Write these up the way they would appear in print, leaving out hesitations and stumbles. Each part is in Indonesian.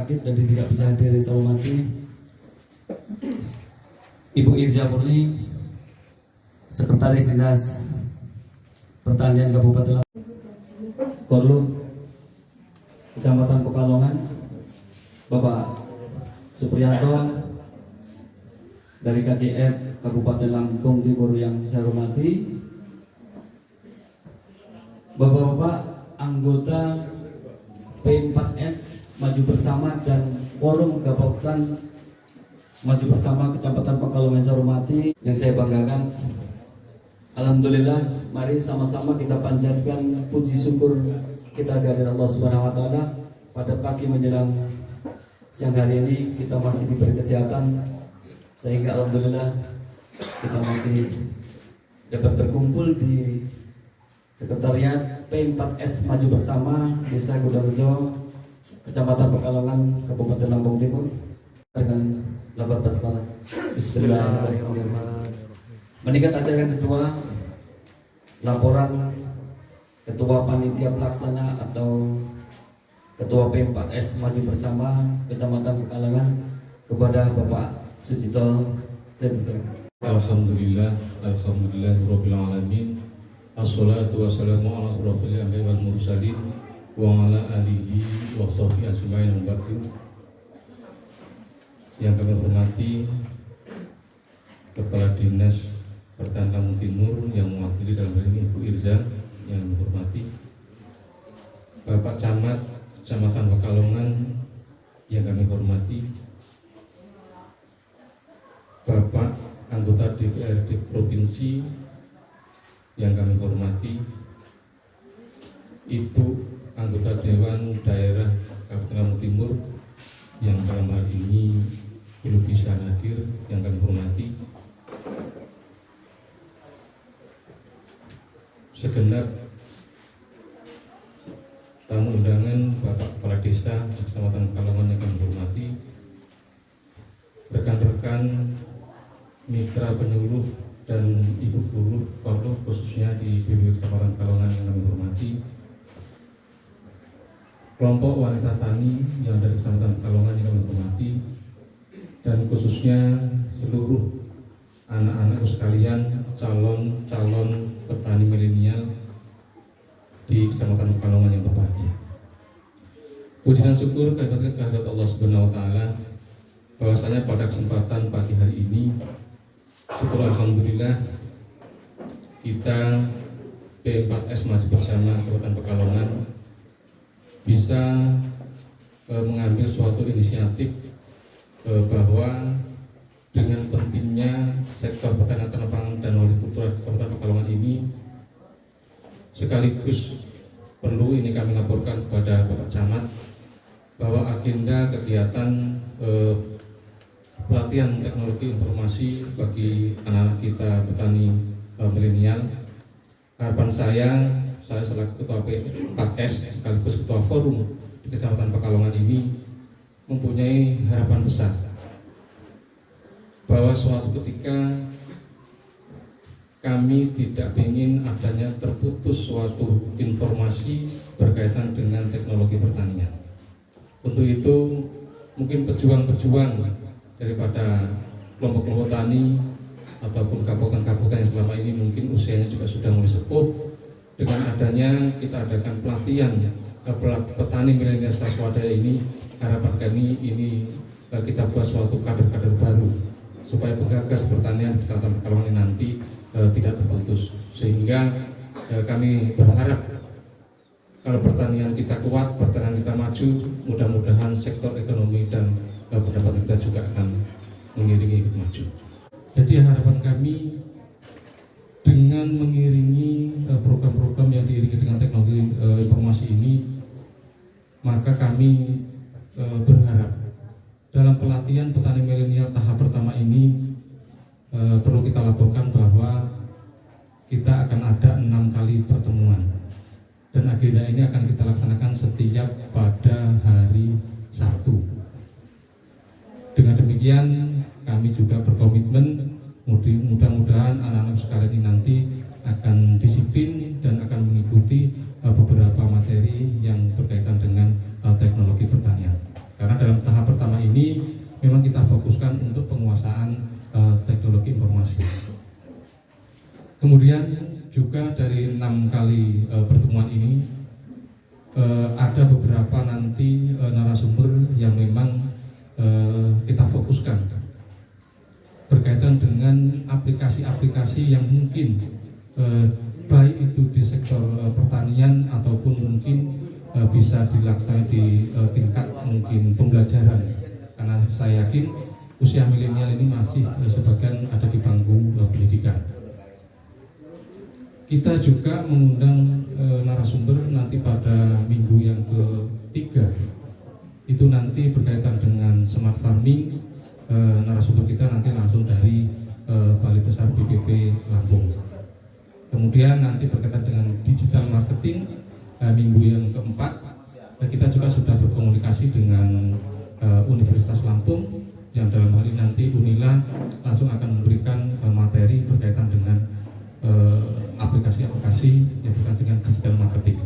sakit dan tidak bisa hadir di Saromati. Ibu Irza Murni, Sekretaris Dinas Pertanian Kabupaten Korlu, Kecamatan Pekalongan, Bapak Supriyanto dari KJF Kabupaten Lampung Timur yang saya hormati, Bapak-bapak anggota P4S Maju Bersama dan Forum Gabungan Maju Bersama Kecamatan Pekalongan saya hormati, yang saya banggakan. Alhamdulillah, mari sama-sama kita panjatkan puji syukur kita kehadirat Allah Subhanahu wa taala. Pada pagi menjelang siang hari ini kita masih diberi kesehatan, sehingga alhamdulillah kita masih dapat berkumpul di Sekretariat P4S Maju Bersama Desa Gudarejo, Kecamatan Pekalongan, Kabupaten Lampung Timur, dengan labar basmalah. Bismillahirrahmanirrahim. Meningkat acara yang kedua, laporan Ketua Panitia Pelaksana atau Ketua P4S Maju Bersama Kecamatan Pekalongan kepada Bapak Sujito. Saya berserah. Alhamdulillah, alhamdulillahirabbil alamin. Assalatu wassalamu ala asrofil anbiya'i wal mursalin wa ala alihi wa sahbihi ajmain wa ba'du. Yang kami hormati Kepala Dinas Pertanian Lampung Timur yang mewakili dalam hal ini Ibu Irza, yang menghormati Bapak Camat Kecamatan Pekalongan yang kami hormati Bapak anggota DPRD Provinsi yang kami hormati, Ibu anggota Dewan Daerah Kabupaten Lampung Timur yang dalam hal ini belum bisa hadir yang kami hormati, segenap tamu undangan Bapak Kepala Desa Kecamatan Pekalongan yang kami hormati, rekan-rekan mitra penyuluh dan ibu guru pokok khususnya di BPD Kecamatan Pekalongan yang kami hormati, kelompok wanita tani yang dari Kecamatan Pekalongan yang kami hormati, dan khususnya seluruh anak-anak sekalian calon petani milenial di Kecamatan Pekalongan yang berbahagia. Puji dan syukur kehadirat Allah Subhanahu wa taala bahwasanya pada kesempatan pagi hari ini, syukur alhamdulillah, kita P4S Maju Bersama Kabupaten Pekalongan bisa mengambil suatu inisiatif bahwa dengan pentingnya sektor pertanian pangan dan hortikultura di Kabupaten Pekalongan ini, sekaligus perlu ini kami laporkan kepada Bapak Camat bahwa agenda kegiatan pelatihan teknologi informasi bagi anak-anak kita petani milenial, harapan saya selaku Ketua P4S sekaligus Ketua Forum di Kecamatan Pekalongan ini mempunyai harapan besar bahwa suatu ketika kami tidak ingin adanya terputus suatu informasi berkaitan dengan teknologi pertanian. Untuk itu mungkin pejuang-pejuang daripada kelompok-kelompok tani ataupun kabupaten-kabupaten yang selama ini mungkin usianya juga sudah mulai sepuh, dengan adanya kita adakan pelatihan petani milenial swadaya ini, harapan kami ini kita buat suatu kader-kader baru supaya penggagas pertanian di Kecamatan Pekalongan ini nanti tidak terputus, sehingga kami berharap kalau pertanian kita kuat, pertanian kita maju, mudah-mudahan sektor ekonomi dan pendapatan kita juga akan mengiringi ikut maju. Jadi harapan kami dengan mengiringi program-program yang diiringi dengan teknologi informasi ini, maka kami berharap dalam pelatihan petani milenial tahap pertama ini perlu kita laporkan bahwa kita akan ada 6 kali pertemuan, dan agenda ini akan kita laksanakan setiap pada hari Sabtu. Dengan demikian kami juga berkomitmen mudah-mudahan anak-anak sekalian ini nanti akan disiplin dan akan mengikuti beberapa materi yang berkaitan dengan teknologi pertanian. Karena dalam tahap pertama ini memang kita fokuskan untuk penguasaan teknologi informasi. Kemudian juga dari 6 kali pertemuan ini ada beberapa nanti narasumber yang memang kita fokuskan berkaitan dengan aplikasi-aplikasi yang mungkin baik itu di sektor pertanian ataupun mungkin bisa dilaksanakan di tingkat mungkin pembelajaran, karena saya yakin usia milenial ini masih sebagian ada di bangku pendidikan. Kita juga mengundang narasumber nanti pada minggu yang ketiga, itu nanti berkaitan dengan smart farming. Narasumber kita nanti langsung dari Balai Besar BPP Lampung. Kemudian nanti berkaitan dengan digital marketing, minggu yang keempat kita juga sudah berkomunikasi dengan Universitas Lampung, yang dalam hal ini nanti Unila langsung akan memberikan materi berkaitan dengan aplikasi-aplikasi yang berkaitan dengan digital marketing.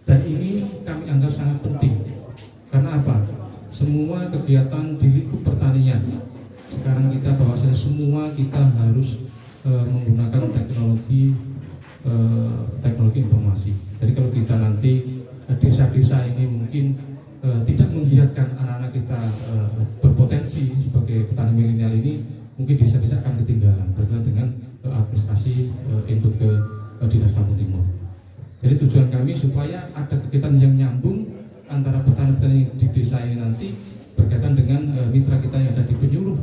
Dan ini kami anggap sangat penting. Karena apa? Semua kegiatan di lingkup pertanian sekarang kita bahwasanya semua kita harus menggunakan teknologi informasi. Jadi kalau kita nanti desa-desa ini mungkin tidak menggiatkan anak-anak kita berpotensi sebagai petani milenial ini, mungkin desa-desa akan ketinggalan berkaitan dengan administrasi input ke Dinas Lampung Timur. Jadi tujuan kami supaya ada kegiatan yang nyambung antara petani-petani di desa ini nanti berkaitan dengan mitra kita yang ada di penjuru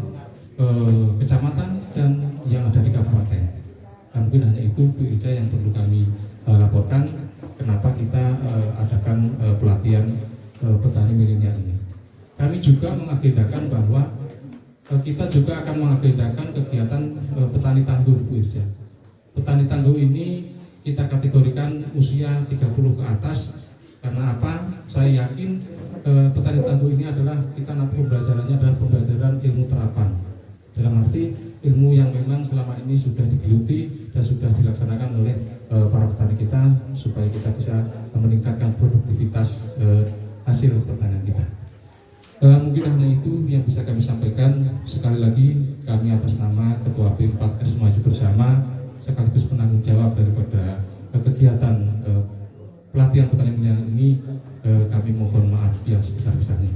kecamatan dan yang ada di kabupaten. Dan mungkin hanya itu Bu Irja yang perlu kami laporkan kenapa kita adakan pelatihan petani milenial ini. Kami juga mengagendakan bahwa kita juga akan mengagendakan kegiatan petani tangguh Bu Irja. Petani tangguh ini kita kategorikan usia 30 ke atas. Karena apa? Saya yakin petani tangguh ini adalah kita nanti pembelajarannya adalah pembelajaran ilmu terapan. Dalam arti ilmu yang memang selama ini sudah digeluti dan sudah dilaksanakan oleh para petani kita supaya kita bisa meningkatkan produktivitas hasil pertanian kita. Mungkin hanya itu yang bisa kami sampaikan. Sekali lagi kami atas nama Ketua P4S Maju Bersama sekaligus penanggung jawab daripada kegiatan pelatihan petani milenial ini, kami mohon maaf yang sebesar-besarnya.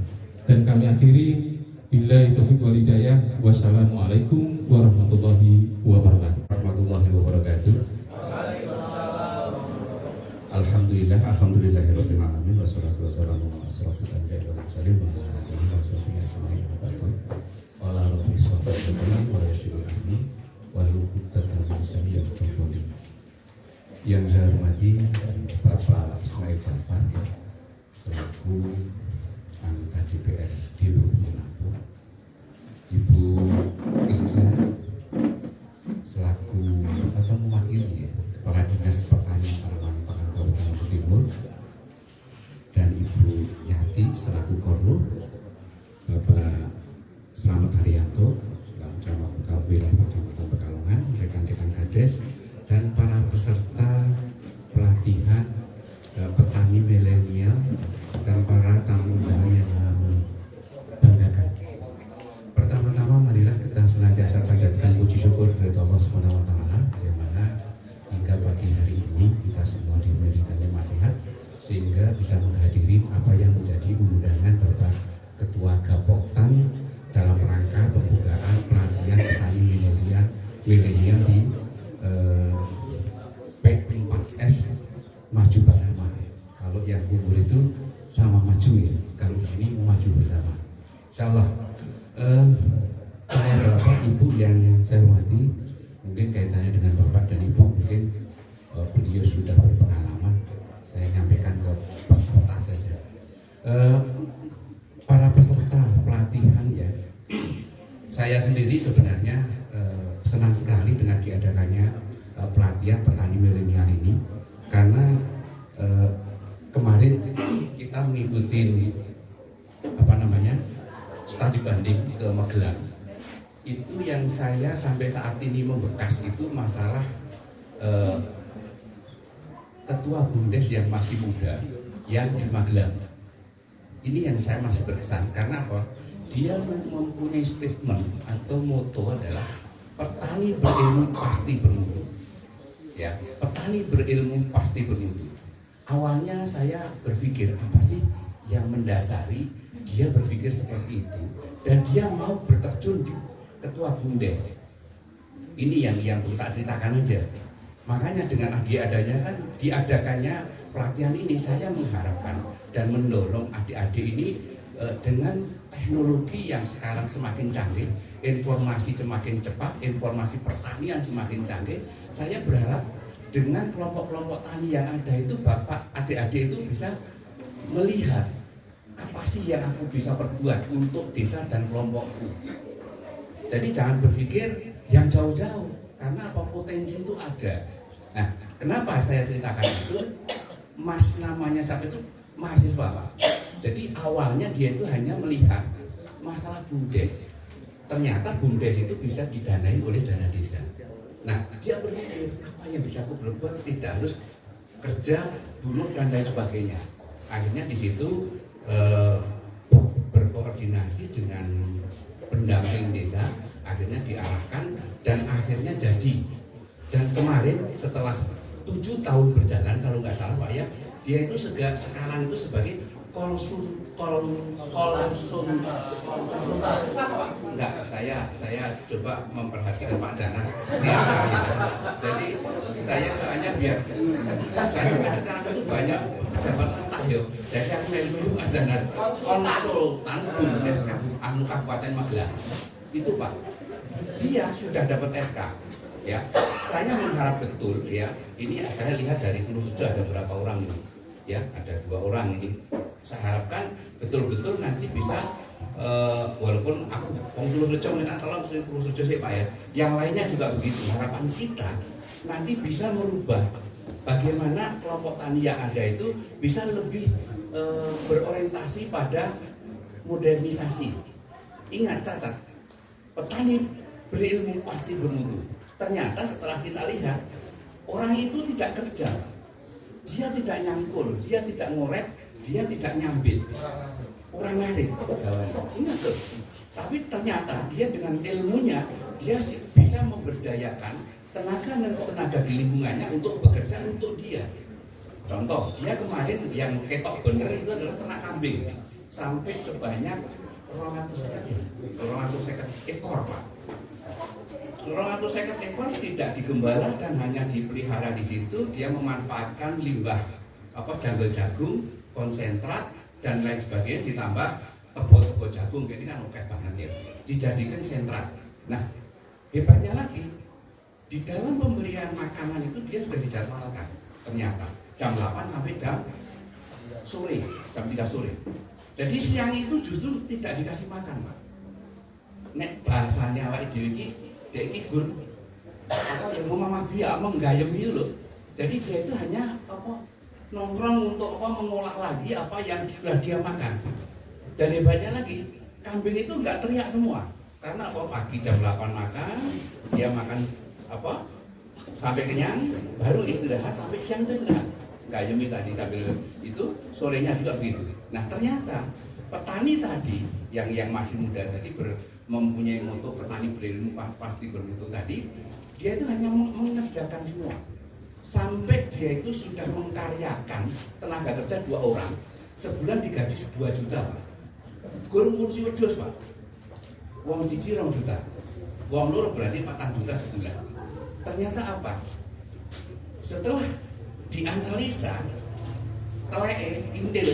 Dan kami akhiri, billahi taufiq wal hidayah. Wassalamualaikum warahmatullahi wabarakatuh. Alhamdulillahirabbil alamin wassalatu wassalamu ala asrofil anbiya'i wal mursalin wa ala alihi wa sahbihi ajma'in. Qala rabbi shrah li sadri wa yassir li amri wahlul 'uqdatam min lisani yafqahu qawli. Yang saya hormati Bapak Ismail Jafar selaku anggota DPR di Provinsi Lampung, Ibu Irja selaku atau mewakili Kepala Dinas Pertanian Tanaman Pangan Kabupaten Lampung Timur, dan Ibu Yati selaku Korlu, Bapak Slamet Haryanto selaku Camat Wilayah Kecamatan Pekalongan, rekan-rekan Kades, dan para peserta pelatihan petani milenial dan para tamu undangan yang kami banggakan. Pertama-tama marilah kita senantiasa panjatkan puji syukur kepada Allah Subhanahu wa taala yang mana hingga pagi hari ini kita semua diberikan nikmat sehat sehingga bisa menghadiri apa yang menjadi undangan Bapak Ketua Gapoktan dalam rangka pembukaan pelatihan petani milenial di P4S Maju Bersama. Kalau yang umur itu sama maju ya, kalau di sini maju bersama. Insyaallah. Saya Bapak Ibu yang saya hormati, mungkin kaitannya dengan Bapak dan Ibu mungkin beliau sudah berpengalaman. Saya nyampaikan ke peserta saja. Para peserta pelatihan ya, saya sendiri sebenarnya senang sekali dengan diadakannya pelatihan petani milenial ini, karena kemarin kita mengikuti studi banding ke Magelang. Itu yang saya sampai saat ini membekas itu masalah ketua BUMDes yang masih muda yang di Magelang. Ini yang saya masih berkesan karena apa? Dia mempunyai statement atau moto adalah petani berilmu pasti bermutu. Ya, petani berilmu pasti bermutu. Awalnya saya berpikir apa sih yang mendasari dia berpikir seperti itu dan dia mau berterjun di ketua BUMDes. Ini yang tak ceritakan aja. Makanya dengan diadakannya pelatihan ini, saya mengharapkan dan mendorong adik-adik ini dengan teknologi yang sekarang semakin canggih, informasi semakin cepat, informasi pertanian semakin canggih. Saya berharap dengan kelompok-kelompok tani yang ada itu, bapak adik-adik itu bisa melihat apa sih yang aku bisa perbuat untuk desa dan kelompokku. Jadi jangan berpikir yang jauh-jauh, karena apa, potensi itu ada. Nah, kenapa saya ceritakan itu? Mas namanya siapa itu? Mahasiswa, Pak. Jadi awalnya dia itu hanya melihat masalah BUMDes. Ternyata BUMDes itu bisa didanai oleh dana desa. Nah, dia berpikir apa yang bisa aku berbuat, tidak harus kerja, buruh dan lain sebagainya. Akhirnya di situ berkoordinasi dengan pendamping desa, akhirnya diarahkan dan akhirnya jadi. Dan kemarin setelah 7 tahun berjalan, kalau nggak salah Pak ya, dia itu sekarang itu sebagai Enggak, saya coba memperhatikan Pak Dana. Dia saya. Jadi saya soalnya biar saya kan sekarang itu banyak pejabat entah yo. Jadi aku melu Pak Dana konsultan Bumdes Kabupaten Magelang. Itu Pak. Dia sudah dapat SK. Ya, saya mengharap betul ya. Ini saya lihat dari Purworejo ada berapa orang ini. Ya, ada 2 orang ini. Saya harapkan betul-betul nanti bisa walaupun aku Purworejo minta tolong Purworejo sih Pak ya. Yang lainnya juga begitu. Harapan kita nanti bisa merubah bagaimana kelompok tani yang ada itu bisa lebih berorientasi pada modernisasi. Ingat catat, petani berilmu pasti bermutu. Ternyata setelah kita lihat orang itu tidak kerja, dia tidak nyangkul, dia tidak ngoret, dia tidak nyambit. Orang ngarit Jawanya. Ingat tuh. Tapi ternyata dia dengan ilmunya dia bisa memberdayakan tenaga di lingkungannya untuk bekerja untuk dia. Contoh, dia kemarin yang ketok bener itu adalah ternak kambing sampai sebanyak 250 ekor Pak. 250 ekor tidak digembala dan hanya dipelihara di situ. Dia memanfaatkan limbah janggal jagung, konsentrat dan lain sebagainya ditambah tebo jagung. Ini kan oke banget ya. Dijadikan sentrat. Nah, hebatnya lagi di dalam pemberian makanan itu dia sudah dijadwalkan. Ternyata jam 8 sampai jam 3 sore. Jadi siang itu justru tidak dikasih makan, Pak. Nek bahasanya awake dhewe iki dek iki gur yang mamah biak menggayem itu loh. Jadi dia itu hanya nongkrong untuk mengolah lagi apa yang sudah dia makan. Dan hebatnya lagi, kambing itu enggak teriak semua. Karena pagi jam 8 makan, dia makan sampai kenyang, baru istirahat sampai siang itu istirahat. Gayemi tadi sambil itu, sorenya juga begitu. Nah ternyata petani tadi yang masih muda tadi mempunyai moto petani berilmu pasti bermutu tadi, dia itu hanya mengerjakan semua. Sampai dia itu sudah mengkaryakan tenaga kerja 2 orang, sebulan digaji 2 juta, Pak. Kurang kursi wedhus, Pak. Wong siji 2 juta. Wong loro berarti 4 juta sebulan. Ternyata apa? Setelah dianalisa, intel,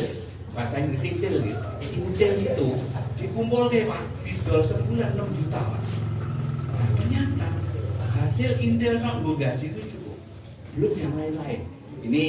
bahasa Inggris intel itu dikumpulkan Pak, didol sebulan 6 juta Pak. Nah, ternyata hasil intel sok gue gaji itu cukup, belum yang lain-lain. Ini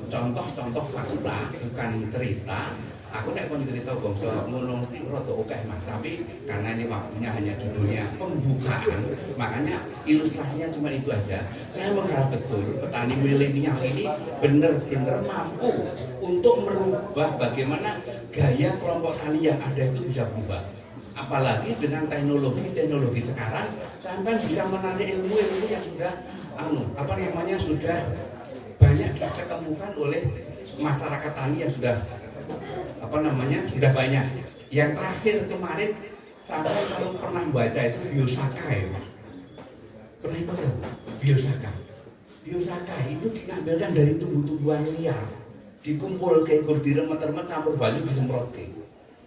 contoh-contoh fakta, bukan cerita. Aku nek kon cerita bangsa ngono iki rada akeh Mas, tapi karena ini waktunya hanya judulnya pembukaan, makanya ilustrasinya cuma itu aja. Saya mengharap betul petani milenial ini benar-benar mampu untuk merubah bagaimana gaya kelompok tani yang ada itu bisa berubah. Apalagi dengan teknologi sekarang, sampai bisa menarik ilmu-ilmu yang sudah sudah banyak diketemukan oleh masyarakat tani yang sudah sudah banyak. Yang terakhir kemarin sampai kalau pernah baca itu biosaka ya Pak. Pernah baca biosaka. Biosaka itu diambilkan dari tumbuh-tumbuhan liar, dikumpul ke gur diremet-remet campur banyu disemprot ke.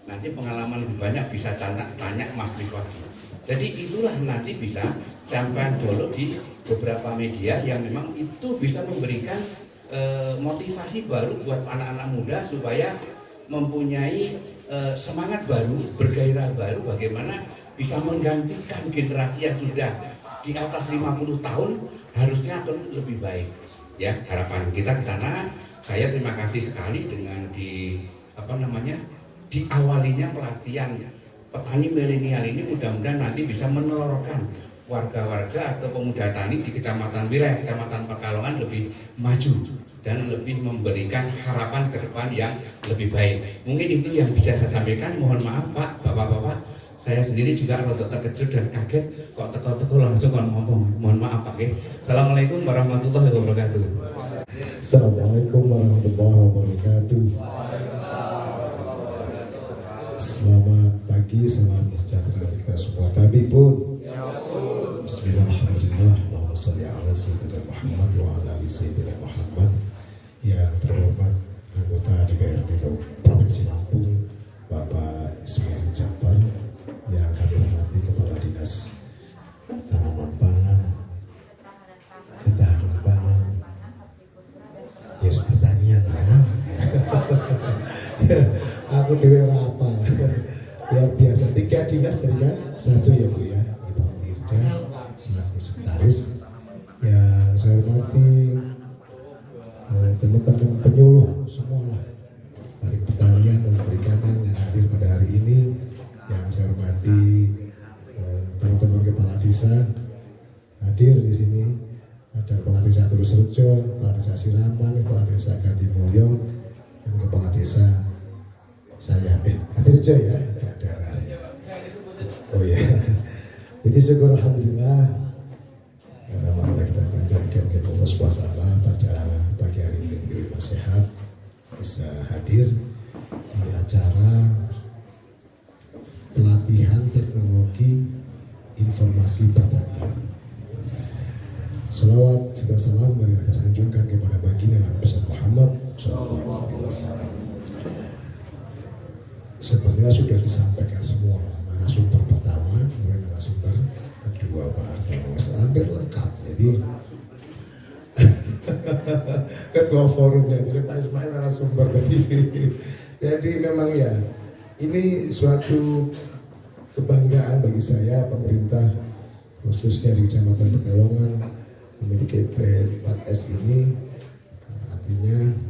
Nanti pengalaman lebih banyak bisa tanya Mas Miswadi. Jadi itulah nanti bisa sampai dulu di beberapa media yang memang itu bisa memberikan motivasi baru buat anak-anak muda supaya mempunyai semangat baru, bergairah baru bagaimana bisa menggantikan generasi yang sudah di atas 50 tahun harusnya akan lebih baik. Ya, harapan kita ke sana. Saya terima kasih sekali dengan diawalinya pelatihan petani milenial ini, mudah-mudahan nanti bisa menelurkan warga-warga atau pemuda tani di wilayah Kecamatan Pekalongan lebih maju dan lebih memberikan harapan ke depan yang lebih baik. Mungkin itu yang bisa saya sampaikan. Mohon maaf Pak, Bapak-bapak, saya sendiri juga rada terkejut dan kaget kok teko-teko langsung ngomong. Mohon maaf Pak. Assalamualaikum warahmatullahi wabarakatuh. Assalamualaikum warahmatullahi wabarakatuh. Selamat pagi, salam sejahtera kita semua. Tapi pun Bismillahirrahmanirrahim. Allahumma sholli ala sayyidina Muhammad wa ala ali sayyidina Muhammad. Yang terhormat anggota DPRD Kabupaten Provinsi Lampung, Bapak Ismail Jabar, yang kami hormati Kepala Dinas Tanaman Pangan, Ketahanan Pangan, pertanian ya. Aku dewe apa? Luar biasa, 3 dinas tadi kan, 1 ya Bu ya, Ibu Irja selaku sekretaris. Yang saya hormati teman-teman penyuluh semua lah, dari pertanian dan perikanan yang hadir pada hari ini. Yang saya hormati teman-teman kepala desa hadir di sini. Ada kepala desa Terus Rejo, kepala desa Siraman, kepala desa Gadimulyo, dan kepala desa saya Rejo ya. Oh ya, puji syukur alhamdulillah. Mari kita panjatkan ke Allah SWT pada pagi hari ini diberi sehat, bisa hadir di acara pelatihan teknologi informasi pertanian. Selawat serta salam mari kita sanjungkan kepada baginda Nabi Muhammad SAW. Sebenarnya sudah disampaikan semua narasumber pertama, kemudian narasumber kedua Pak Hartono, hampir lengkap. Jadi ketua forumnya, jadi Pak Ismail narasumber tadi. Jadi memang ya, ini suatu kebanggaan bagi saya, pemerintah khususnya di Kecamatan Pekalongan memiliki P4S ini. Artinya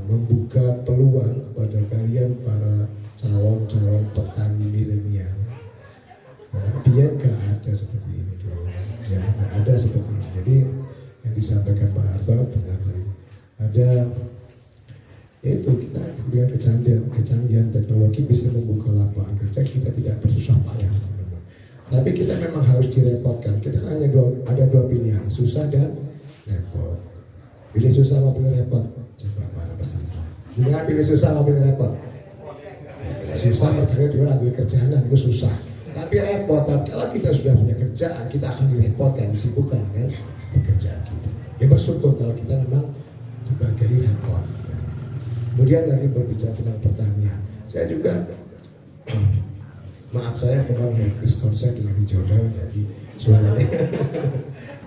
membuka peluang kepada kalian para calon-calon petani milenial. Biar gak ada seperti ini dulu, ya gak ada seperti ini. Jadi yang disampaikan Pak Harto benar, ada yaitu kita dengan kecanggihan teknologi bisa membuka lapangan kerja, kita tidak bersusah payah. Tapi kita memang harus direpotkan. Kita hanya ada dua pilihan, susah dan repot. Pilih susah atau pilih repot? Coba para peserta. Jangan pilih susah atau pilih repot. Ya, susah karena dia ambil kerjaan dan itu susah. Tapi repot. Kalau kita sudah punya kerjaan, kita akan direpotkan, disibukkan dengan pekerjaan kita. Ya bersyukur kalau kita memang dibagai repot. Ya. Kemudian tadi berbicara tentang pertanian. Saya juga maaf saya kemarin habis konser dengan hijau daun, jadi suaranya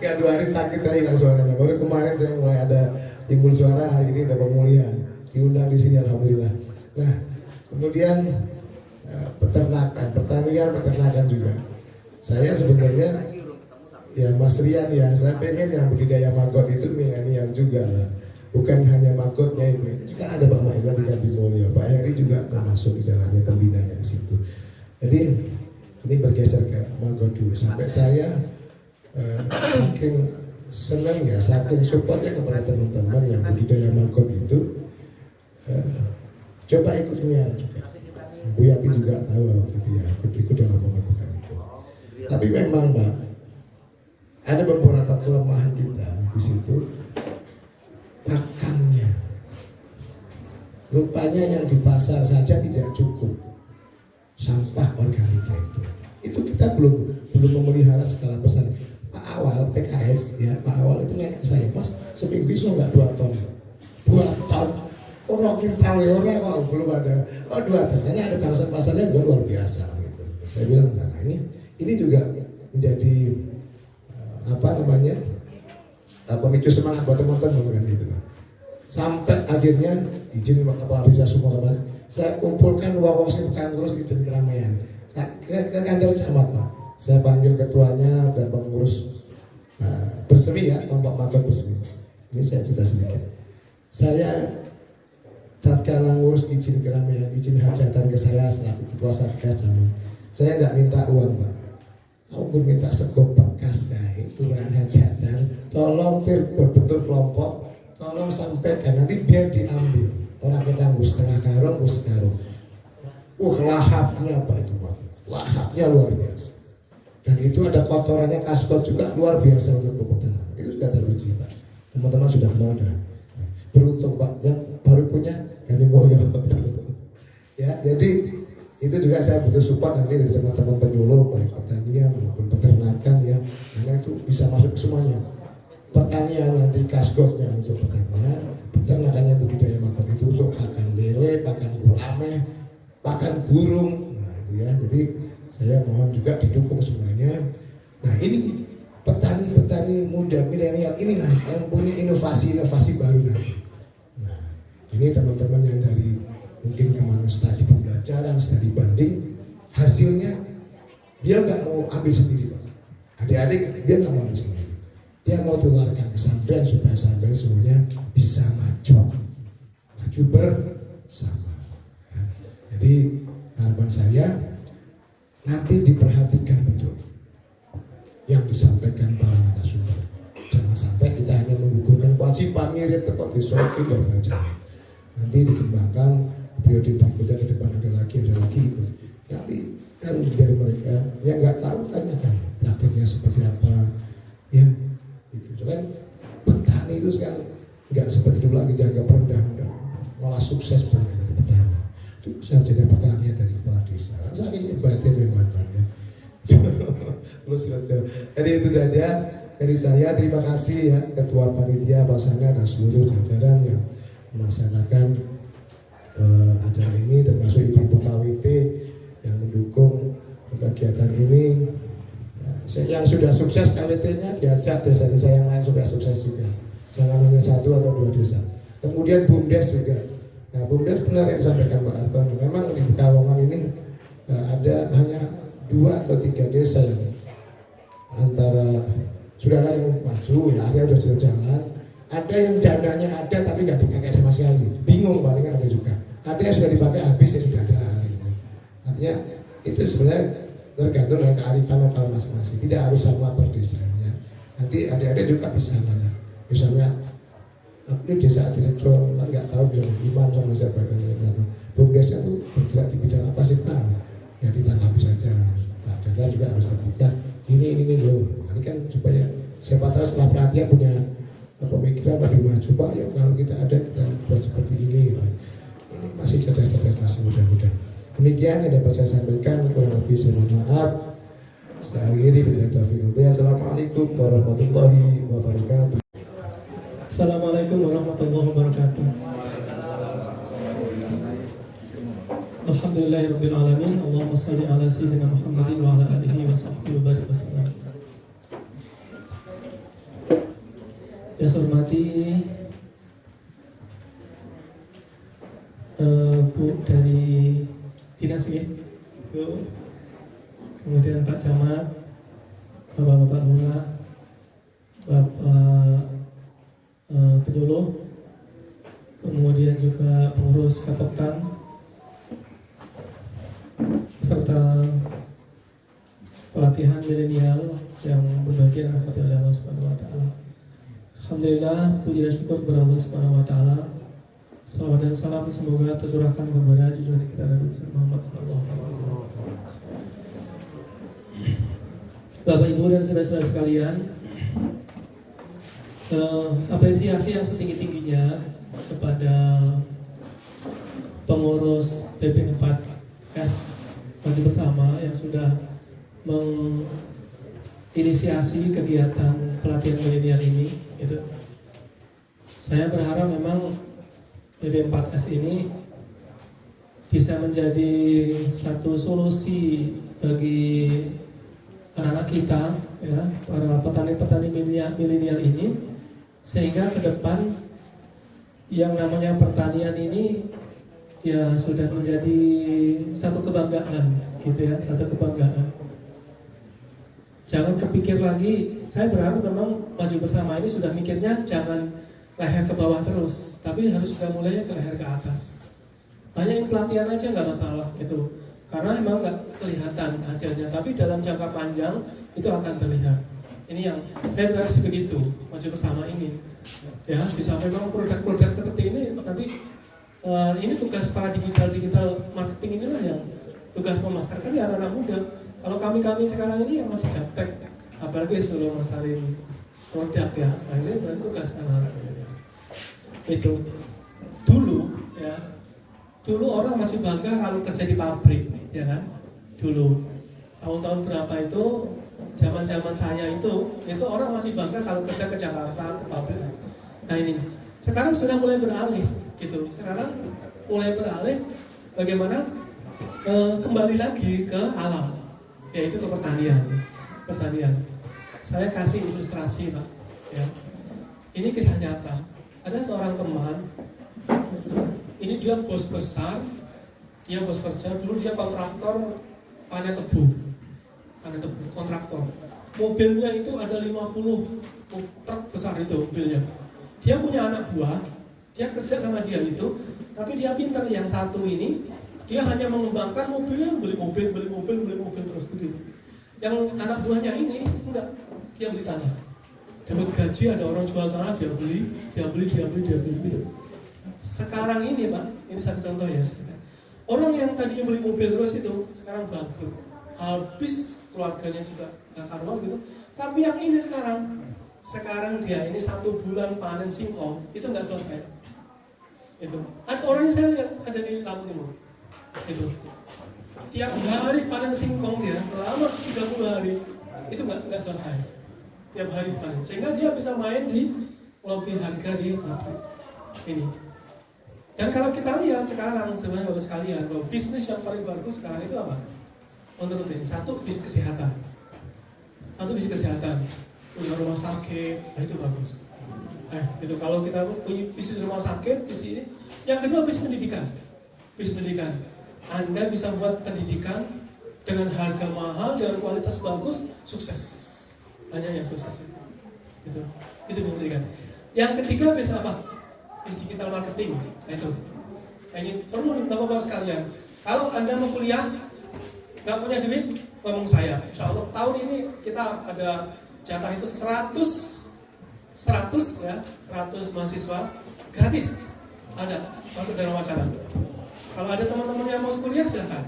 ya 2 hari sakit saya hilang suaranya. Baru kemarin saya mulai ada timbul suara, hari ini udah pemulihan, diundang di sini alhamdulillah. Nah kemudian peternakan, peternakan juga. Saya sebenarnya ya Mas Rian ya, saya pengen yang budidaya maggot itu milenial juga lah. Bukan hanya maggotnya itu, juga ada Pak Mahendra di Gadimulyo, Pak Heri juga termasuk di dalamnya pembinanya di situ. Jadi ini bergeser ke maggot dulu. Sampai saya saking senang ya, saking supportnya kepada teman-teman yang budidaya maggot itu, coba ikut miara juga. Bu Yati juga tahu lah waktu itu ya, ikut dalam pembentukan itu. Tapi memang Pak, ada beberapa kelemahan kita di situ. Pakannya, rupanya yang di pasar saja tidak cukup. Sampah organiknya itu kita belum memelihara skala besar. Pak Awal PKS ya, Pak Awal itu nanya ke saya, Mas seminggu iso nggak 2 ton? 2 ton? Orang kita orang belum ada. Oh 2 ton, karena ada pasarnya juga luar biasa gitu. Saya bilang karena ini juga menjadi pemicu semangat buat teman-teman kan itu. Sampai akhirnya izin Pak Kepala Desa semua kemarin, saya kumpulkan uang sing terus izin keramaian. Ke kantor camat Pak. Saya panggil ketuanya dan pengurus bersemi ya, kelompok maggot bersemi. Ini saya cerita sedikit. Saya tatkala ngurus izin keramaian, izin hajatan ke saya selaku ketua satgas kami. Saya nggak minta uang Pak. Aku minta sego bekas kayak turunan hajatan. Tolong berbentuk kelompok, tolong sampaikan nanti biar diambil. Orang kita ngurus setengah karung, ngurus sekarung. Lahapnya Pak itu Pak. Lahapnya luar biasa. Dan itu ada kotorannya kaskot juga luar biasa untuk pemotongan. Itu sudah teruji Pak. Teman-teman sudah kenal dah. Beruntung Pak yang baru punya Gadimulyo. Ya, jadi itu juga saya butuh support nanti dari teman-teman penyuluh baik pertanian maupun peternakan ya, karena itu bisa masuk ke semuanya. Pertanian nanti kaskotnya untuk pertanian, peternakannya budidaya maggot itu untuk pakan lele lele, pakan gurame, pakan burung. Nah itu ya, jadi saya mohon juga didukung semuanya. Nah ini petani-petani muda milenial inilah yang punya inovasi-inovasi baru nanti. Nah ini teman-teman yang dari mungkin kemana studi pembelajaran, studi banding, hasilnya dia nggak mau ambil sendiri Pak. Adik-adik dia nggak mau ambil sendiri. Dia mau tularkan ke sampean supaya sampean semuanya bisa maju bersama. Ya. Jadi harapan saya nanti diperhatikan betul yang disampaikan para narasumber. Jangan sampai kita hanya menggugurkan kewajiban mirip tepat di suatu saja. Nanti dikembangkan periode berikutnya ke depan ada lagi itu. Nanti kan dari mereka yang nggak tahu tanyakan prakteknya seperti apa, ya itu kan petani itu sekarang nggak seperti dulu lagi dianggap rendah, malah sukses banget dari petani. Itu sarjana pertanian dari kepala desa. Saking hebatnya memang kan ya. Terus saja. Jadi itu saja dari saya. Terima kasih ya Ketua Panitia Pelaksana dan seluruh jajaran yang melaksanakan acara ini, termasuk Ibu KWT yang mendukung kegiatan ini. Yang sudah sukses KWT-nya diajak desa-desa yang lain supaya sukses juga. Jangan hanya 1 atau 2 desa. Kemudian BUMDes juga. Nah BUMDes benar yang disampaikan Pak Arton. Memang di Pekalongan ini ada hanya 2 atau 3 desa yang antara sudah ada yang maju, ya ada yang sudah jalan. Ada yang dananya ada tapi nggak dipakai sama sekali. Bingung palingan ada juga. Ada yang sudah dipakai habis ya sudah ada. Artinya itu sebenarnya tergantung dari kearifan lokal masing-masing. Tidak harus sama per desanya. Nanti adik-adik juga bisa mana. Misalnya aku desa Adirejo kan nggak tahu bisa imam sama siapa kan. BUMDes itu bergerak di bidang apa sih Pak? Ya ditanggapi saja. Pak Dada juga harus terbuka. Ini loh. Ini kan supaya siapa tahu setelah pelatihan punya pemikiran lebih maju Pak. Ya kalau kita ada kita buat seperti ini. Ini masih cerdas-cerdas masih muda-muda. Demikian yang dapat saya sampaikan, kurang lebih saya mohon maaf. Saya akhiri bila taufiq. Assalamualaikum warahmatullahi wabarakatuh. Assalamualaikum warahmatullahi wabarakatuh. Alhamdulillahirabbil alamin. Allahumma shalli ala sayyidina Muhammadin wa ala alihi wa sahbihi wa barik wasallam. Ya saya hormati Bu dari Dinas ini, Bu. Kemudian Pak Camat, Bapak-bapak lurah, Bapak penyuluh, kemudian juga pengurus Kapoktan, serta pelatihan milenial yang berbahagia rahmati oleh Allah Subhanahu wa taala. Alhamdulillah, puji dan syukur kepada Allah Subhanahu wa taala. Salawat dan salam semoga tercurahkan kepada junjungan kita Nabi Muhammad sallallahu alaihi wasallam. Bapak Ibu dan saudara-saudara sekalian, apresiasi yang setinggi-tingginya kepada pengurus BP4S Maju Bersama yang sudah menginisiasi kegiatan pelatihan milenial ini. Gitu. Saya berharap memang BP4S ini bisa menjadi satu solusi bagi anak-anak kita, ya, para petani-petani milenial ini, sehingga ke depan yang namanya pertanian ini ya sudah menjadi satu kebanggaan, gitu ya, satu kebanggaan. Jangan kepikir lagi. Saya berharap memang Maju Bersama ini sudah mikirnya jangan leher ke bawah terus, tapi harus sudah mulainya ke leher ke atas. Banyak yang pelatihan aja nggak masalah gitu, karena emang nggak kelihatan hasilnya, tapi dalam jangka panjang itu akan terlihat. Ini yang saya berharap begitu Maju Bersama ini, ya, bisa memang produk-produk seperti ini nanti ini tugas para digital marketing inilah yang tugas memasarkan ya anak-anak muda. Kalau kami sekarang ini yang masih gaptek, apalagi suruh masarin produk ya, nah ini berarti tugas anak-anak muda. Itu dulu ya, dulu orang masih bangga kalau kerja di pabrik, ya kan? Dulu tahun-tahun berapa itu, zaman saya itu orang masih bangga kalau kerja ke Jakarta, ke pabrik. Nah ini sekarang sudah mulai beralih gitu. Sekarang mulai beralih bagaimana kembali lagi ke alam, yaitu ke pertanian. Saya kasih ilustrasi Pak, ya. Ini kisah nyata. Ada seorang teman, ini dia bos besar, dulu dia kontraktor panen tebu, kontraktor. Mobilnya itu ada 50 truk besar itu mobilnya. Dia punya anak buah, dia kerja sama dia itu, tapi dia pintar. Yang satu ini, dia hanya mengembangkan mobil, beli mobil terus begitu. Yang anak buahnya ini, enggak, dia beli tanah. Dapat gaji, ada orang jual tanah, dia beli gitu. Sekarang ini Pak, ini satu contoh ya. Orang yang tadinya beli mobil terus itu sekarang bangkrut, habis keluarganya juga nggak karuan gitu. Tapi yang ini sekarang dia ini 1 bulan panen singkong itu nggak selesai. Itu ada orang yang saya lihat ada di Lampung Timur. Itu tiap hari panen singkong dia selama 30 hari itu nggak selesai. Tiap hari panen, sehingga dia bisa main di lobby harga di ini. Dan kalau kita lihat sekarang sebenarnya Bapak sekalian, bahwa bisnis yang paling bagus sekarang itu apa? Menurut ini, satu bisnis kesehatan, punya rumah sakit, nah itu bagus. Itu kalau kita punya bisnis rumah sakit di sini. Yang kedua bisnis pendidikan. Anda bisa buat pendidikan dengan harga mahal dengan kualitas bagus, sukses. Hanya yang sukses itu pendidikan. Yang ketiga bisa apa? Digital marketing. Nah itu. Ini perlu Bapak-Bapak sekalian. Kalau Anda mau kuliah nggak punya duit, ngomong saya. Insya Allah tahun ini kita ada jatah itu 100 mahasiswa gratis. Ada masuk dalam wacana. Kalau ada teman-teman yang mau kuliah silahkan.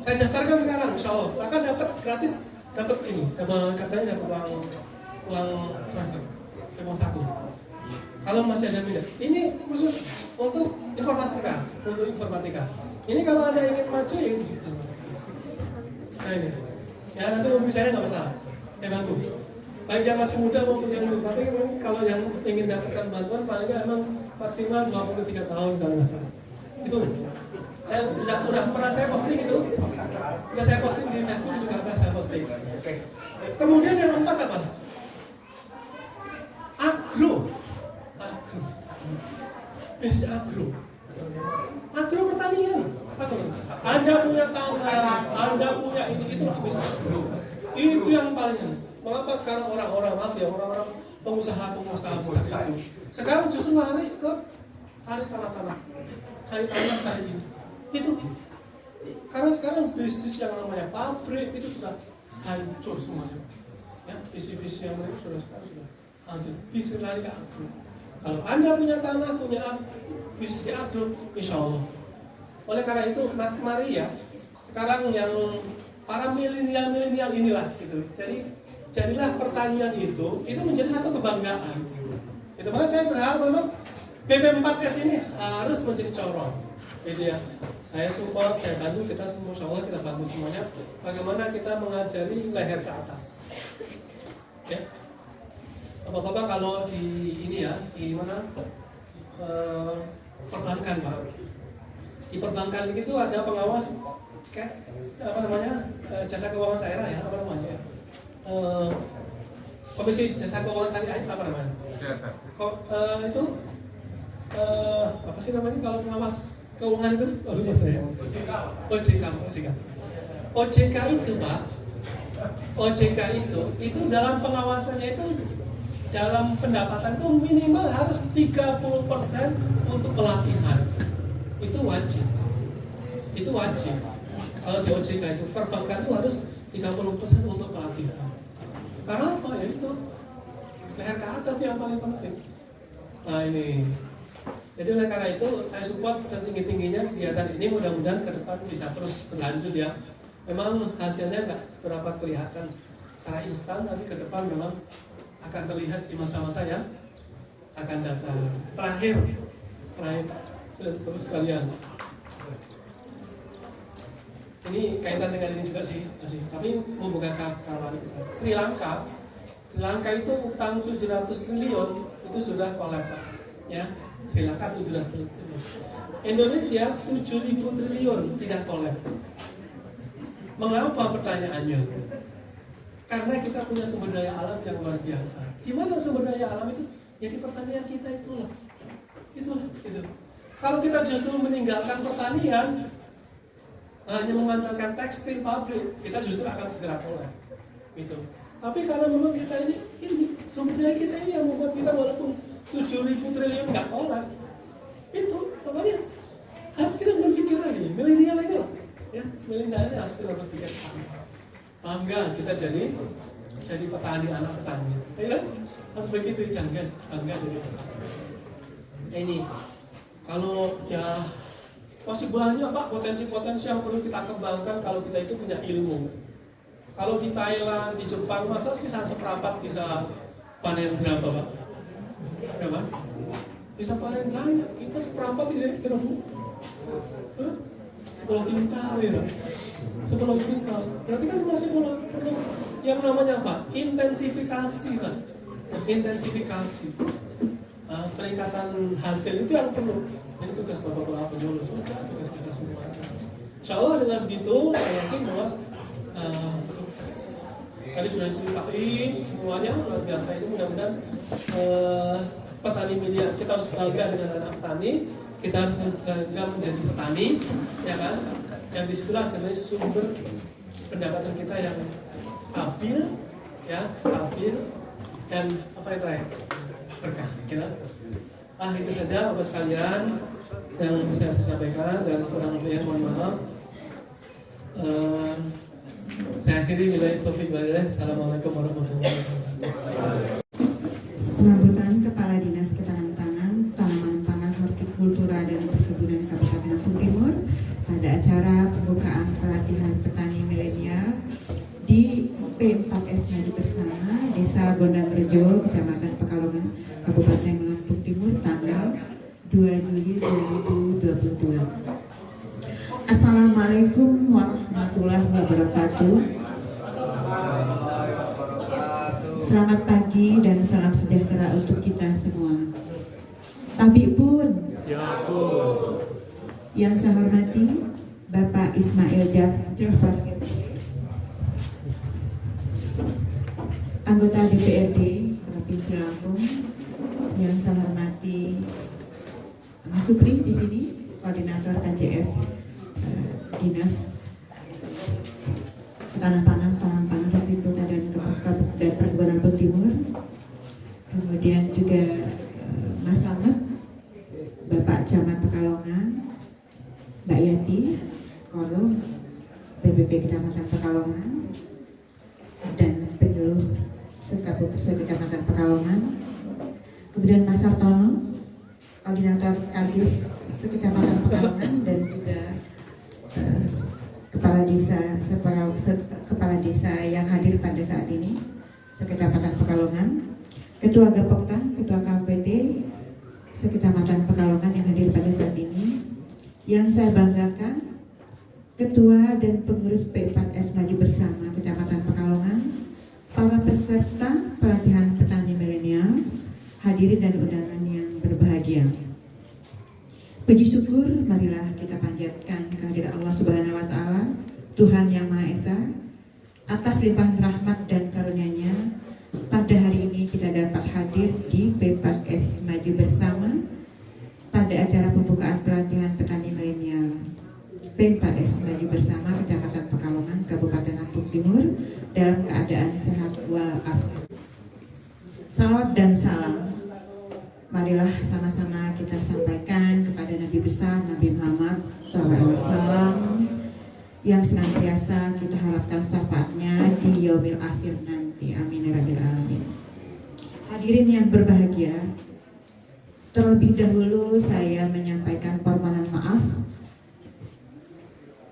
Saya daftarkan sekarang, insya Allah akan dapat gratis, katanya dapat uang semester, uang saku. Kalau masih ada minat, ini khusus untuk informatika. Ini kalau ada yang ingin maju ya gitu. Nah ini, ya nanti mobil saya nggak masalah, saya bantu. Baik yang masih muda maupun yang muda, tapi kalau yang ingin dapatkan bantuan paling nggak emang maksimal 23 tahun kalau nggak salah. Itu saya udah pernah saya posting itu, udah saya posting di Facebook juga pernah saya posting. Kemudian yang keempat apa? Agro, bisnis agro pertanian. Anda punya tanah, Anda punya ini, itu bisnis agro. Itu yang paling enak. Mengapa sekarang orang-orang pengusaha besar itu sekarang justru lari ke cari tanah, cari ini. Itu karena sekarang bisnis yang namanya pabrik itu sudah hancur semuanya. Ya, bisnis yang itu sudah hancur. Bisnis lari ke agro. Kalau Anda punya tanah, punya bisnis di agro, insya Allah. Oleh karena itu, mari ya, sekarang yang para milenial inilah gitu. Jadilah pertanian itu menjadi satu kebanggaan. Itu makanya saya berharap memang BP4S ini harus menjadi corong. Gitu ya. Saya support, saya bantu, kita semua insya Allah kita bantu semuanya. Bagaimana kita mengajari leher ke atas. Ya. Bapak-bapak kalau di ini ya, di mana perbankan Pak. Di perbankan itu ada pengawas jasa keuangan syariah ya, komisi jasa keuangan syariah apa namanya? Itu apa sih namanya kalau pengawas keuangan itu? Lupa saya. OJK itu Pak. OJK itu dalam pengawasannya itu dalam pendapatan itu minimal harus 30% untuk pelatihan. Itu wajib. Kalau di OJK itu perbankan itu harus 30% untuk pelatihan. Karena apa ya itu leher ke atas yang paling penting. Nah ini. Jadi oleh karena itu saya support setinggi-tingginya kegiatan ini, mudah-mudahan ke depan bisa terus berlanjut ya. Memang hasilnya nggak berapa kelihatan secara instan, tapi ke depan memang akan terlihat di masa-masa yang akan datang. Terakhir sekalian. Ini kaitan dengan ini juga sih, tapi membuka cakrawala kita. Sri Lanka itu utang 700 triliun itu sudah kolap, ya. Sri Lanka 700 triliun. Indonesia 7.000 triliun tidak collab. Mengapa pertanyaannya? Karena kita punya sumber daya alam yang luar biasa. Di mana sumber daya alam itu? Ya di pertanian kita itulah. Itulah. Kalau kita justru meninggalkan pertanian, hanya mengandalkan tekstil pabrik, kita justru akan segera collab. Gitu. Tapi karena memang kita ini sumber daya kita ini yang membuat kita walaupun 7.000 triliun nggak collab, itu makanya harus kita berpikir lagi, milenial lagi lah. Ya, milenial ini harus kita berpikir bangga kita jadi petani, anak petani, ya kan? Harus begitu, jangan bangga jadi petani. Ini kalau ya masih banyak Pak potensi-potensi yang perlu kita kembangkan kalau kita itu punya ilmu. Kalau di Thailand, di Jepang, masa sisa seperempat bisa panen berapa Pak? Ya Pak? Bisa panen banyak, kita seperempat bisa kira 10 kintal ya. 10 kintal. Berarti kan masih perlu yang namanya apa? Intensifikasi kan? Intensifikasi. Peningkatan hasil itu yang perlu. Ini tugas Bapak-Bapak penyuluh juga, tugas kita semua. Insya Allah dengan begitu, saya yakin bahwa sukses. Tadi sudah diceritain semuanya luar biasa. Ini mudah-mudahan petani media, kita harus bangga dengan anak petani, kita harus bangga menjadi petani, ya kan? Yang disitulah sebenarnya sumber pendapatan kita yang stabil, ya stabil dan apa yang terakhir berkah, ya. Itu saja Bapak sekalian yang bisa saya sampaikan dan kurang lebihnya mohon maaf. Saya akhiri billahi taufiq wal hidayah. Assalamualaikum warahmatullahi wabarakatuh. Sambutan Kepala Dinas Ketahanan Pangan, Tanaman Pangan, Hortikultura dan Perkebunan Kabupaten Lampung Timur pada acara pembukaan pelatihan petani milenial di P4S Maju Bersama Desa Gondangrejo, Kecamatan Pekalongan, Kabupaten Lampung Timur, tanggal 2 Juli 2022. Assalamualaikum warahmatullahi wabarakatuh. Selamat pagi dan salam sejahtera untuk kita semua. Tabik pun. Ya pun. Yang saya hormati Bapak Ismail Jafar, anggota DPRD Provinsi Lampung. Yang saya hormati Mas Supri di sini, koordinator KJF Dinas Tanam Pangan, Hortikultura dan Perkebunan Lampung Timur. Kemudian juga Mas Slamet, Bapak Camat Pekalongan, Mbak Yati, Koro, BPP Kecamatan Pekalongan, dan penyuluh Sekecamatan Pekalongan. Kemudian Mas Sartono, koordinator Kadis Sekecamatan Pekalongan, dan juga kepala desa yang hadir pada saat ini Sekecamatan Pekalongan, Ketua Gapoktan, Ketua KPT Sekecamatan Pekalongan yang hadir pada saat ini. Yang saya banggakan, Ketua dan pengurus P4S Maju Bersama Kecamatan Pekalongan, para peserta pelatihan petani milenial, hadirin dan undangan yang berbahagia. Puji syukur marilah kita panjatkan kehadirat Allah Subhanahu wa Ta'ala, Tuhan Yang Maha Esa, atas limpahan rahmat dan karunia-Nya. Pada hari ini kita dapat hadir di P4S Maju Bersama pada acara pembukaan pelatihan petani milenial P4S Maju Bersama Kecamatan Pekalongan, Kabupaten Lampung Timur, dalam keadaan sehat walafiat. Salawat dan salam marilah sama-sama kita sampaikan kepada Nabi besar Nabi Muhammad SAW yang senantiasa kita harapkan syafaatnya di yaumil akhir nanti. Amin ya rabbil alamin. Hadirin yang berbahagia, terlebih dahulu saya menyampaikan permohonan maaf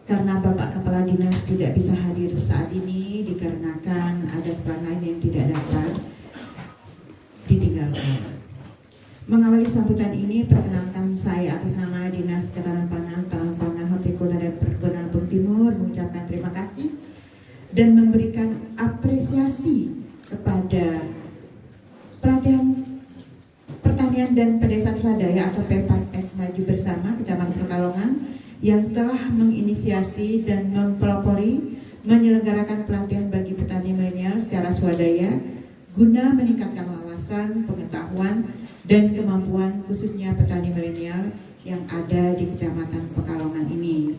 karena Bapak Kepala Dinas tidak bisa hadir saat ini dikarenakan ada keperluan lain yang tidak dapat ditinggalkan. Mengawali sambutan ini, perkenalkan saya atas nama Dinas Ketahanan Pangan, Tanaman Pangan, Hortikultura dan Perkebunan Lampung Timur mengucapkan terima kasih dan memberikan apresiasi kepada pelatihan pertanian dan pedesaan swadaya atau P4S Maju Bersama Kecamatan menyelenggarakan pelatihan bagi petani milenial secara swadaya guna meningkatkan wawasan, pengetahuan, dan kemampuan khususnya petani milenial yang ada di Kecamatan Pekalongan ini.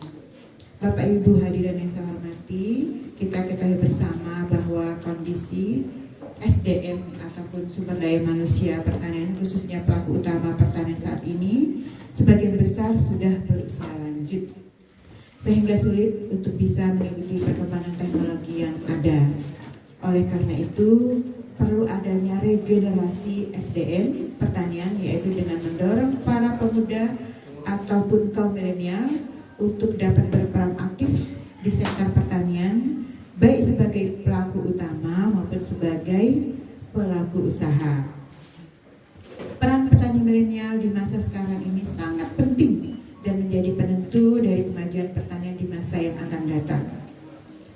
Bapak Ibu hadirin yang saya hormati, kita ketahui bersama bahwa kondisi SDM ataupun sumber daya manusia pertanian khususnya pelaku utama pertanian saat ini sebagian besar sudah berusia lanjut sehingga sulit untuk bisa mengikuti perkembangan teknologi yang ada. Oleh karena itu perlu adanya regenerasi SDM pertanian, yaitu dengan mendorong para pemuda ataupun kaum milenial untuk dapat berperan aktif di sektor pertanian, baik sebagai pelaku utama maupun sebagai pelaku usaha. Peran petani milenial di masa sekarang ini sangat penting dan menjadi penentu dari kemajuan pertanian di masa yang akan datang.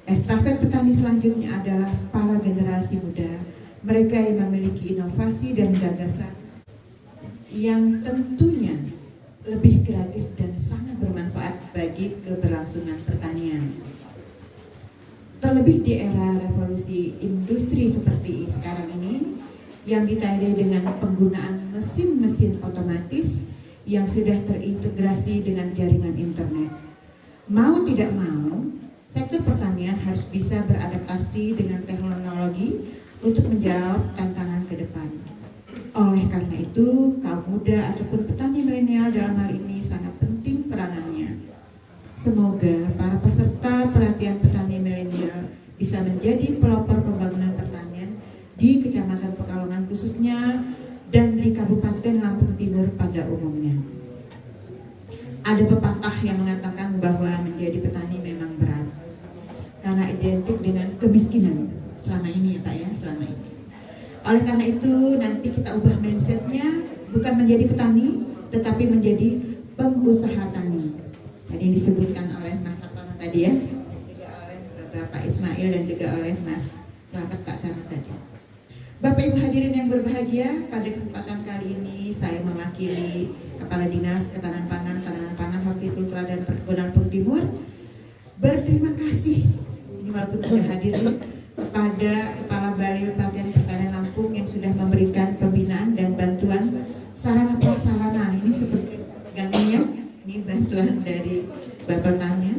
Estafet petani selanjutnya adalah para generasi muda, mereka yang memiliki inovasi dan gagasan yang tentunya lebih kreatif dan sangat bermanfaat bagi keberlangsungan pertanian. Terlebih di era revolusi industri seperti sekarang ini yang ditandai dengan penggunaan mesin-mesin otomatis yang sudah terintegrasi dengan jaringan internet. Mau tidak mau, sektor pertanian harus bisa beradaptasi dengan teknologi untuk menjawab tantangan ke depan. Oleh karena itu, kaum muda ataupun petani milenial dalam hal ini sangat penting peranannya. Semoga para peserta pelatihan petani milenial bisa menjadi pelopor pembangunan pertanian di Kecamatan Pekalongan khususnya dan di Kabupaten Lampung Timur pada umumnya. Ada pepatah yang mengatakan bahwa menjadi petani memang berat karena identik dengan kemiskinan selama ini ya Pak ya, selama ini. Oleh karena itu nanti kita ubah mindsetnya, bukan menjadi petani tetapi menjadi pengusaha tani. Tadi disebutkan oleh Mas Hartono tadi ya, juga oleh Bapak Ismail dan juga oleh Mas Selamat Pak Camat tadi. Bapak Ibu hadirin yang berbahagia, pada kesempatan kali ini saya mewakili Kepala Dinas Ketahanan Pangan, Hortikultura dan Perkebunan Lampung Timur berterima kasih ini walaupun sudah hadir kepada Kepala Balai Pelatihan Pertanian Lampung yang sudah memberikan pembinaan dan bantuan sarana prasarana. Ini seperti gantinya, ini bantuan dari Bapeltanya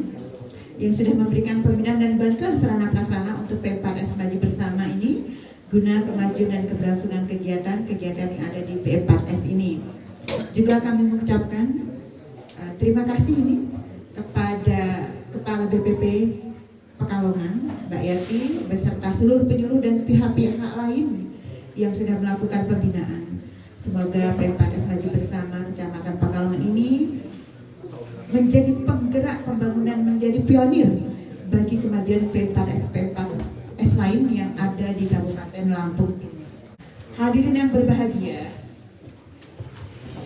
yang sudah memberikan pembinaan dan bantuan sarana prasarana untuk P4S Maju Bersama ini guna kemajuan dan keberlangsungan kegiatan yang ada di P4S ini. Juga kami mengucapkan terima kasih ini kepada Kepala BPP Pekalongan, Mbak Yati, beserta seluruh penyuluh dan pihak-pihak lain yang sudah melakukan pembinaan. Semoga P4S Maju Bersama Kecamatan Pekalongan ini menjadi penggerak pembangunan, menjadi pionir bagi kemajuan P4S lain yang ada di Kabupaten Lampung Timur. Hadirin yang berbahagia,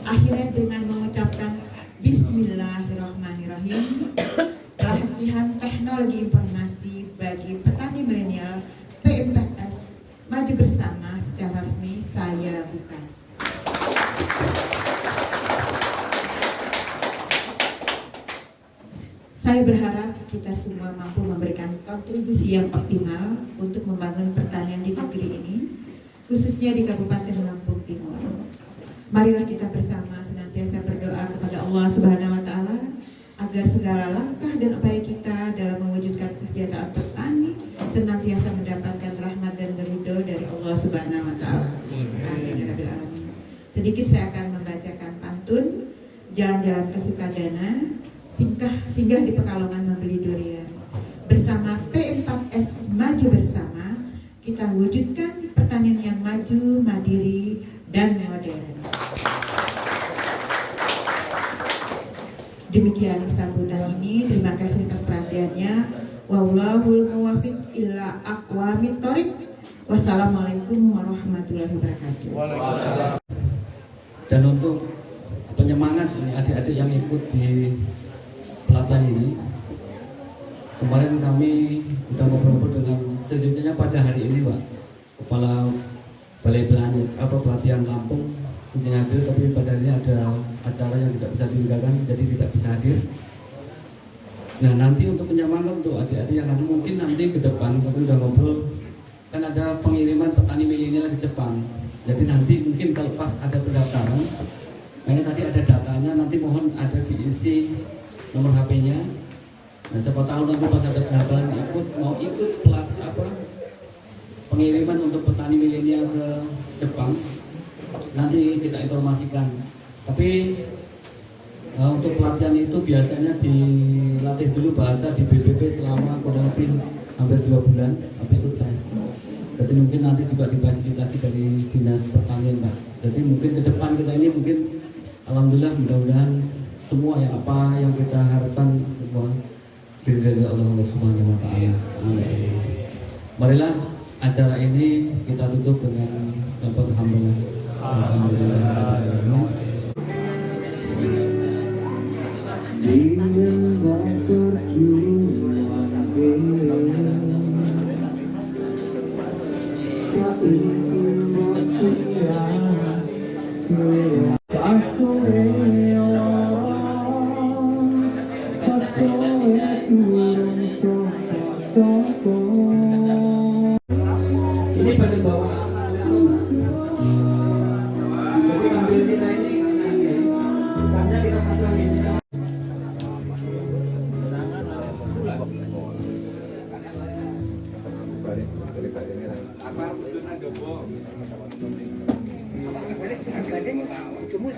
akhirnya dengan mengucapkan Bismillahirrahmanirrahim, pelatihan teknologi informasi bagi petani milenial P4S Maju Bersama secara resmi saya buka. Saya berharap kita semua mampu memberikan kontribusi yang optimal untuk membangun pertanian di negeri ini, khususnya di Kabupaten Lampung Timur. Marilah kita bersama senantiasa berdoa kepada Allah Subhanahu wa Ta'ala agar segala langkah dan upaya kita dalam mewujudkan kesejahteraan petani senantiasa mendapatkan rahmat dan ridho dari Allah Subhanahu wa Ta'ala. Amin ya rabbil alamin. Sedikit saya akan membacakan pantun Jalan-jalan ke Sukadana, singgah di Pekalongan membeli durian. Bersama P4S Maju Bersama, kita wujudkan pertanian yang maju, mandiri, dan modern. Demikian sambutan ini. Terima kasih atas perhatiannya. Wallahul muwaffiq ila aqwamit thoriq. Wassalamualaikum warahmatullahi wabarakatuh. Dan untuk penyemangat adik-adik yang ikut di pelatihan ini, kemarin kami sudah ngobrol dengan sejujurnya pada hari ini Pak Kepala Balai Pelatihan Lampung sudah hadir, tapi pada hari ini ada acara yang tidak bisa ditinggalkan, jadi tidak bisa hadir. Nah nanti untuk penyemangat untuk adik-adik yang mungkin nanti ke depan kami udah ngobrol, kan ada pengiriman petani milenial ke Jepang. Jadi nanti mungkin kalau pas ada pendaftaran, makanya tadi ada datanya, nanti mohon ada diisi nomor HP-nya. Nah siapa tahu nanti pas ada pendaftaran mau ikut pengiriman untuk petani milenial ke Jepang, nanti kita informasikan. Tapi untuk pelatihan itu biasanya dilatih dulu bahasa di BPP selama kurang lebih hampir 2 bulan habis itu tes. Jadi mungkin nanti juga difasilitasi dari Dinas Pertanian Pak. Jadi mungkin ke depan kita ini mungkin alhamdulillah mudah-mudahan semua yang apa yang kita harapkan semua dari Allah Subhanahu wa taala. Amin. Marilah acara ini kita tutup dengan dapat hamdalah. Alhamdulillah. Ini pada bawah. Jadi sambil kita ini kaca kita pasang ini. Cuma